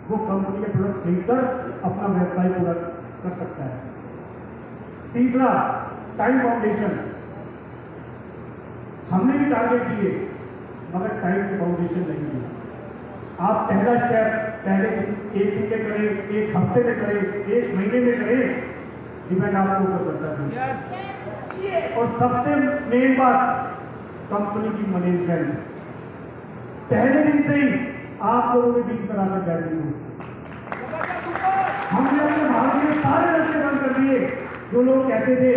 वो कंपनी के प्रोडक्ट खरीदकर अपना व्यवसाय पूरा कर सकता है। तीसरा, टाइम फाउंडेशन। हमने भी टारगेट दिए मगर टाइम की फाउंडेशन नहीं दिया। आप पहला स्टेप पहले 1 दिन में करें, 1 हफ्ते में करें, 1 महीने में करें, डिपेंड आपके ऊपर करता है। और सबसे मेन बात, कंपनी की मैनेजमेंट। पहले दिन से ही आप लोगों के बीच में आकर बैठ रही हो। हमने अपने भारत में सारे रास्ते बंद कर दिए। जो लोग कहते थे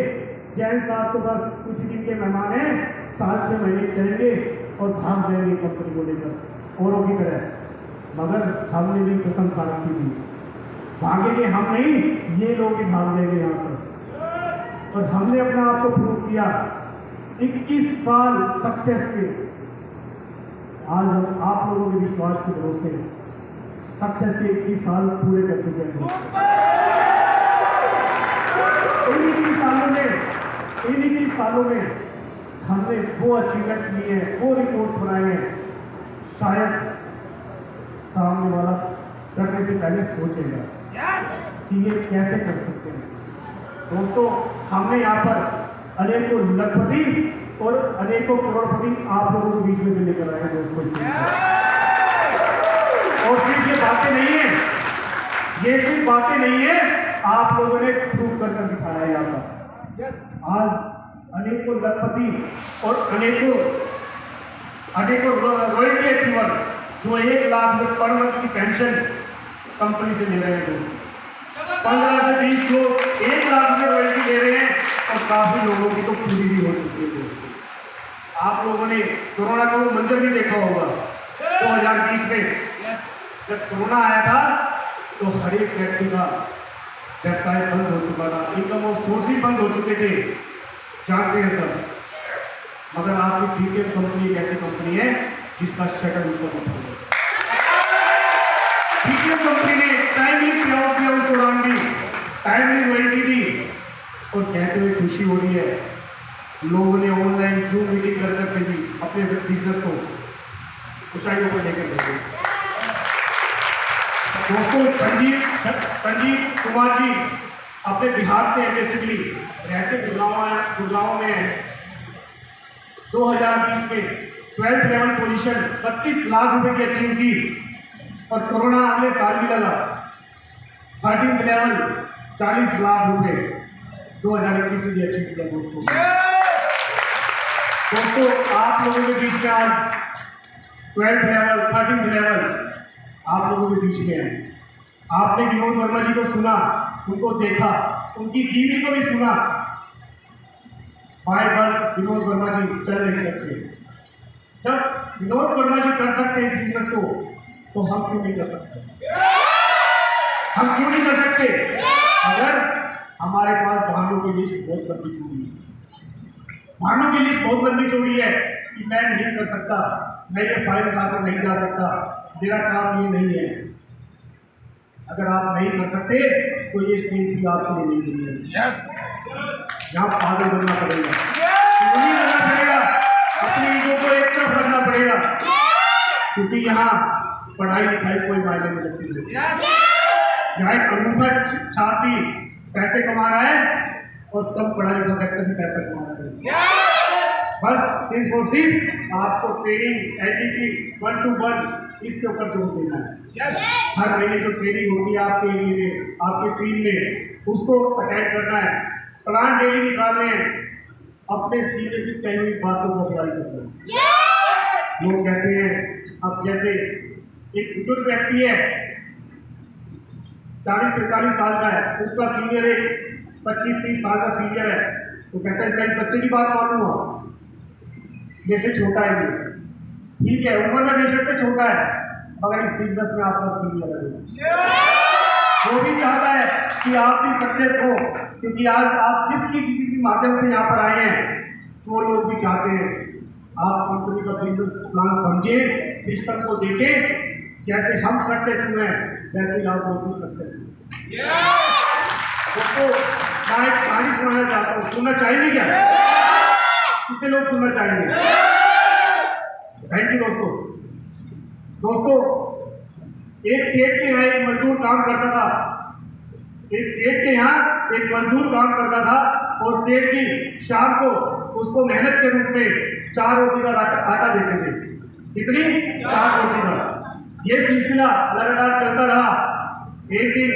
जैन साहब तो बस कुछ दिन के मेहमान हैं, 7-6 महीने चलेंगे और भाग जाएंगे कंपनी को लेकर औरों की तरह, मगर हमने भी कसम खा रखी थी, भागेंगे हम नहीं, ये लोग ही भाग जाएंगे यहाँ पर। और हमने अपना आप को प्रूव किया। 21 साल सक्सेस के, आज हम आप लोगों के विश्वास के भरोसे सक्सेस के 21 साल पूरे कर चुके हैं। इन 21 सालों में हमने वो अचीवमेंट लिए हैं, वो रिपोर्ट बनाए हैं, शायद सामने वाला करने से पहले सोचेगा कि ये कैसे कर सकते हैं। दोस्तों, हमने यहाँ पर अनेकों लखपति और अनेकों करोड़पति आप लोगों के बीच में से लेकर आए हैं दोस्तों। और सिर्फ ये बातें नहीं है, ये सिर्फ बातें नहीं है, आप लोगों ने प्रूव कर दिखाया है यहाँ पर। आज अनेकों लखपति और अनेकों रॉयल्टी अचीवर जो 1 लाख पर मंथ की पेंशन कंपनी से ले रहे हैं, 15 से 20 लोग 1 लाख में रॉयल्टी ले रहे हैं और काफी लोगों की तो पूरी भी हो चुकी है। आप लोगों ने कोरोना का वो मंजर भी देखा होगा 2020 में, जब कोरोना आया था तो हर एक व्यक्ति का व्यवसाय बंद हो चुका था, इनकम और सोर्सिंग बंद हो चुके थे, जानते हैं सब। मगर आपकी डीटीएम कंपनी एक ऐसी कंपनी है जिसका शटर ऊपर उठा है। डीटीएम कंपनी ने टाइमली पे आउट दिया, उनको उड़ान दी, टाइमली रॉयल्टी दी, और कहते हुए खुशी हो रही है लोगों ने ऑनलाइन जूम मीटिंग कर करके भी अपने बिजनेस को ऊंचाइयों पर लेकर गए। दोस्तों, संजीव कुमार जी अपने बिहार से एमएसडब्ल्यू रहते गुड़गांव में 2020 में 12th लेवल पोजीशन 32 लाख रुपए की अचीव की, और कोरोना अगले साल भी लगा 13th लेवल 40 लाख रुपए 2021 में भी अचीव किया। दोस्तों, आप लोगों के बीच में आज 12th लेवल 13th लेवल आप लोगों के बीच में है। आपने विनोद वर्मा जी को सुना, उनको देखा, उनकी जीवनी को भी सुना। बाय बर्थ विनोद वर्मा जी चल नहीं सकते। जब विनोद वर्मा जी कर सकते हैं बिजनेस को, तो हम क्यों नहीं कर सकते? हम क्यों नहीं कर सकते? अगर हमारे पास बहानों की लिस्ट बहुत लंबी चौड़ी है, बहानों की लिस्ट बहुत लंबी चौड़ी है कि मैं नहीं कर सकता, मैं ये फाइल उठाकर नहीं जा सकता, मेरा काम ये नहीं है। अगर आप नहीं कर सकते तो ये स्टेज भी आपके लिए नहीं मिलेगी। यहाँ पागल बनना पड़ेगा, नहीं करना पड़ेगा, अपनी ईगो को एक तरफ रखना पड़ेगा, क्योंकि यहाँ पढ़ाई लिखाई कोई मायने नहीं रखती है। यहाँ एक अनूठा छात्री पैसे कमा रहा है और कम पढ़ा लिखा व्यक्ति भी पैसा कमा रहा है। बस सिर्फ और सिर्फ आपको ट्रेनिंग एलईडी 1 to 1 इसके ऊपर जोर देना है। हर महीने जो ट्रेनिंग होती है आपके एरिया में, आपके टीम में, उसको अटैक करना है, प्लान डेली निकालने हैं, अपने सीनियर की कही हुई बातों को अप्लाई करना है। लोग कहते हैं, अब जैसे एक बुजुर्ग व्यक्ति है 40-45 साल का है, उसका सीनियर एक 25-30 साल का सीनियर है, तो कहते हैं कई बच्चे की बात मानूंगा, जैसे छोटा है ये, ठीक है, उम्र में बेशक से छोटा है, मगर इस बिजनेस में आपका सीनियर है। वो भी चाहता है कि आपकी सक्सेस हो, क्योंकि आज आप किसी भी माध्यम से यहाँ पर आए हैं, वो लोग भी चाहते हैं आप कंपनी का बिजनेस प्लान समझें, सिस्टम को देखें, जैसे हम सक्सेस हुए हैं वैसे आप लोग भी सक्सेस हुए। दोस्तों, मैं एक कहानी सुनाना चाहता हूँ, सुनना चाहिए क्या? कितने लोग सुनना चाहेंगे? थैंक यू दोस्तों। एक सेठ के यहाँ एक मजदूर काम करता था, एक सेठ के यहाँ एक मजदूर काम करता था, और सेठ जी शाम को उसको मेहनत के रूप में 4 रोटी का आटा देते थे। कितनी? 4 रोटी का। ये सिलसिला लगातार चलता रहा। एक दिन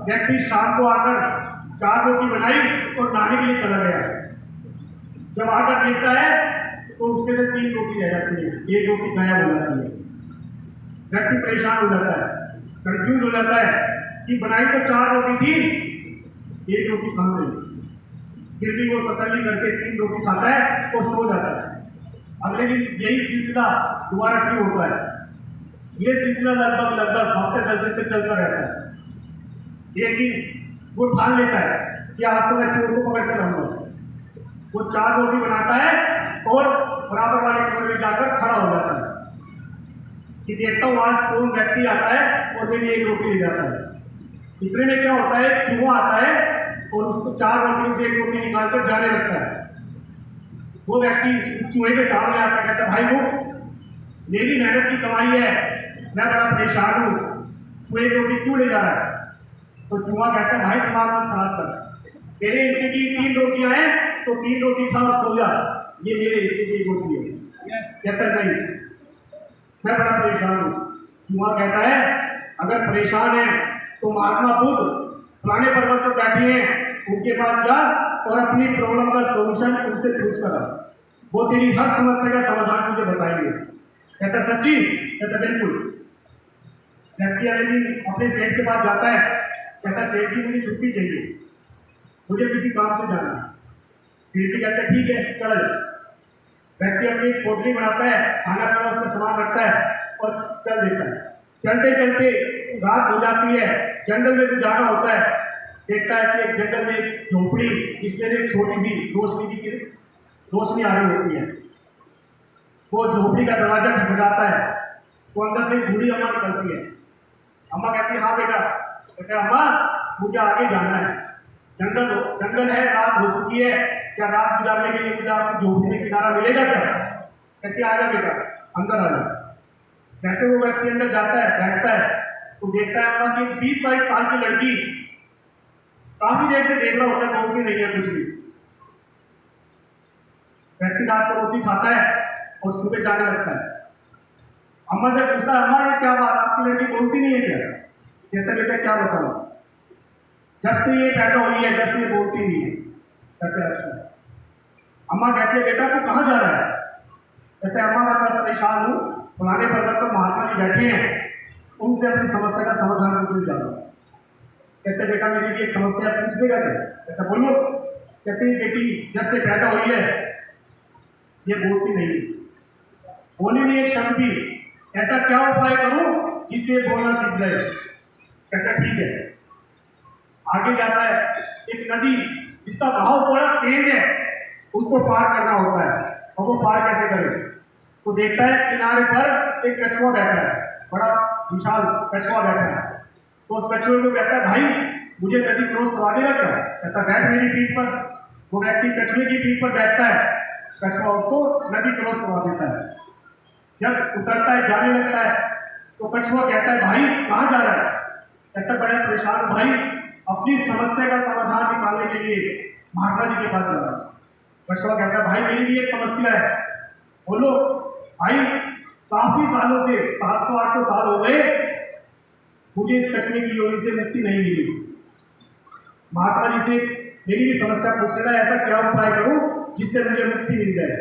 व्यक्ति शाम को आकर 4 रोटी बनाई और नहाने के लिए चला गया। जब आकर देखता है तो उसके लिए 3 रोटी रह जाती है, 1 रोटी गायब हो जाती है। व्यक्ति परेशान हो जाता है, कंफ्यूज हो जाता है कि बनाई तो 4 रोटी थी, 1 रोटी कम गई। फिर भी वो तसल्ली करके 3 रोटी खाता है और सो जाता है। अगले दिन यही सिलसिला दोबारा क्यों होता है? ये सिलसिला लगभग हफ्ते 10 दिन से चलता रहता है। एक दिन वो ठान लेता है कि आज तो मैं चोर को पकड़ कर रहूंगा। वो 4 रोटी बनाता है और बराबर वाले कमरे में जाकर खड़ा हो जाता है कि देखता हूँ आज कौन व्यक्ति आता है और मेरी 1 रोटी ले जाता है। इतने में क्या होता है, चूहा आता है और उसको 4 रोटी से 1 रोटी निकालकर जाने लगता है। वो व्यक्ति चूहे के सामने आता है, कहता है भाई वो मेरी मेहनत की कमाई है, मैं बड़ा परेशान हूँ, तू 1 रोटी क्यों ले जा रहा है? तो चूहा कहता है भाई दिमाग मत खराब कर, तेरे हिस्से की 3 रोटियां हैं तो 3 रोटी खा और सो जा, ये मेरे हिस्से की 1 रोटी है। कहता नहीं, मैं बड़ा परेशान हूँ। चूहा कहता है अगर परेशान है तो महात्मा बुद्ध पुराने पर्वत पर बैठे हैं, उनके पास जा और अपनी प्रॉब्लम का सोल्यूशन उनसे पूछ कर, वो तेरी हर समस्या का समाधान मुझे बताएंगे। कहता सच्ची? कहता बिल्कुल। व्यक्ति अगले दिन अपने सेठ के पास जाता है, कहता सेठ जी मुझे छुट्टी चाहिए, मुझे किसी काम से जाना है। सेठ जी कहता ठीक है चल। व्यक्ति अपनी पोटली बनाता है, खाना पीना उसमें सामान रखता है और चल देता है। चलते चलते रात हो जाती है, जंगल में भी जाना होता है। देखता है कि एक जंगल में एक झोपड़ी, इसमें एक छोटी सी रोशनी आ रही होती है। वो झोपड़ी का दरवाजा खटखटाता है, तो अंदर से एक बूढ़ी अम्मा निकलती है। अम्मा कहती है हाँ बेटा। कहते अम्मा मुझे आगे जाना है, जंगल है, रात हो चुकी है, क्या रात गुजारने के लिए मुझे आपकी झोपड़ी में किनारा मिलेगा क्या? कहते आ जा बेटा, अंदर आ जा। जैसे वो व्यक्ति अंदर जाता है, बैठता है, तो देखता है अम्मा की 20-22 साल की लड़की काफी देर से देख रहा होता है, बोलती नहीं है कुछ भी। व्यक्ति रात को रोटी खाता है और सुबह जाने लगता है। अम्मा से पूछता है अम्मा ये क्या बात, आपकी लड़की बोलती नहीं है क्या? कहता बेटा क्या बताऊं, जब से ये पैदा हुई है जब से ये बोलती नहीं है। कहते अच्छा। अम्मा कहती है बेटा तू कहाँ जा रहा है? कहते अम्मा मैं बड़ा परेशान हूँ, पुराने पर्वत पर महात्मा जी बैठे हैं, उनसे अपनी समस्या का समाधान पूछने जा रहा हूँ। कहते बेटा मेरी भी एक समस्या पूछ देगा क्या? कहता बोलो। कहते बेटी जब से पैदा हुई है ये बोलती नहीं, बोली नहीं एक शब्द भी, ऐसा क्या उपाय करूं जिससे बोलना सीख जाए? कहता ठीक है। आगे जाता है, एक नदी जिसका बहाव बड़ा तेज है उसको पार करना होता है, और वो पार कैसे करे? तो देखता है किनारे पर एक कछुआ बैठा है, बड़ा विशाल कछुआ बैठा है। तो उस कछुए को कहता है भाई मुझे नदी क्रॉस करवा देगा क्या? कहता बैठ मेरी पीठ पर। वो व्यक्ति कछुए की पीठ पर बैठता है, कछुआ उसको नदी क्रॉस करवा देता है। जब उतरता है जाने लगता है तो कछुआ कहता है भाई कहाँ जा रहा है? कहता बड़ा परेशान भाई, अपनी समस्या का समाधान निकालने के लिए महात्मा जी के पास जा रहा है। कछुआ कहता है भाई मेरी भी एक समस्या है। बोलो। भाई काफी सालों से 700-800 साल हो गए मुझे इस कछुए की योनि से मुक्ति नहीं मिली। महात्मा जी से मेरी भी समस्या पूछ रहा है, ऐसा क्या उपाय करूं जिससे मुझे मुक्ति मिल जाए?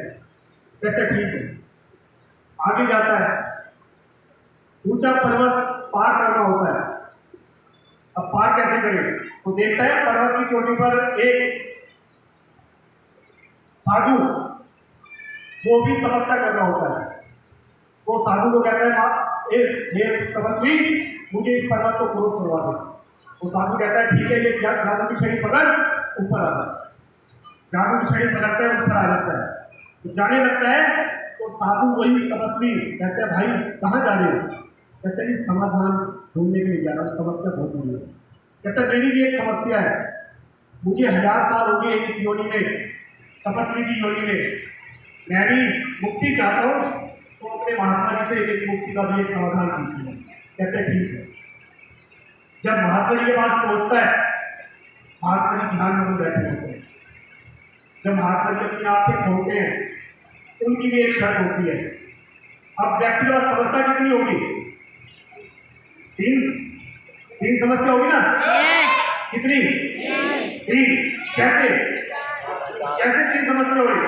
कहते ठीक है। आगे जाता है, ऊंचा पर्वत पार करना होता है। अब पार कैसे करें? तो देखता है पर्वत की चोटी पर एक साधु, वो भी तपस्या कर रहा होता है। वो साधु को कहता है तपस्वी मुझे इस पर्वत को क्रॉस करवा दो। वो साधु कहता है ठीक है, ये जादू की छड़ी पकड़ ऊपर आ जाता है। जादू की छड़ी पकड़ता है, ऊपर आ जाता है। तो जाने लगता है तो साधु वही तपस्वी कहते हैं भाई कहाँ जा रहे हो? कहते हैं समाधान ढूंढने के लिए जा रहा हूँ, समस्या बहुत बड़ी है। कहते मेरी भी एक समस्या है, मुझे 1000 साल हो गए इस योनि में, तपस्वी की योनि में, मैं भी मुक्ति चाहता हूँ, तो अपने महात्मा जी से एक मुक्ति का भी एक समाधान कीजिए। कहते ठीक है। जब महात्मा जी के पास पहुंचता है, महात्मा जी ध्यान में बैठे होते हैं। जब महात्मा जी अपनी आंखें खोलते हैं, उनकी भी एक शर्त होती है। अब व्यक्ति के पास समस्या कितनी होगी? तीन समस्या होगी ना? कितनी? तीन। कैसे कैसे 3 समस्या होगी?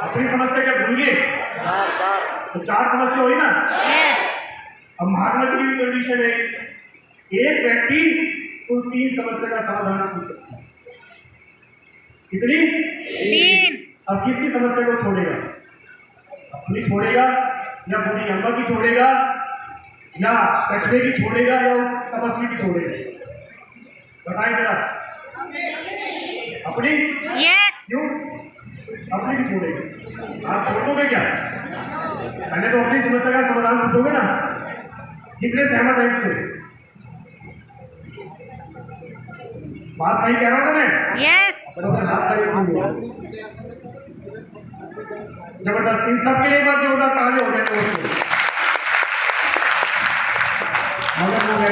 अपनी समस्या क्या भूल गए? तो 4 समस्या हुई ना? अब महात्मा जी की कंडीशन है, एक व्यक्ति उन 3 समस्या का समाधान कर सकता है। कितनी? 3। अब किसकी समस्या को छोड़ेगा? अपनी छोड़ेगा या बुरी अम्मा की छोड़ेगा या कचरे की छोड़ेगा या उस तपस्वी की छोड़ेगा? बताइए जरा। अपनी? यस। क्यों? अपनी की छोड़ेगा। आप छोड़ दोगे क्या? पहले तो अपनी समस्या का समाधान पूछोगे ना। कितने सहमत है इससे? बात सही कह रहा हूं ना मैं? यस। जबरदस्त। इन सबके लिए बात जोरदार ताली हो गए।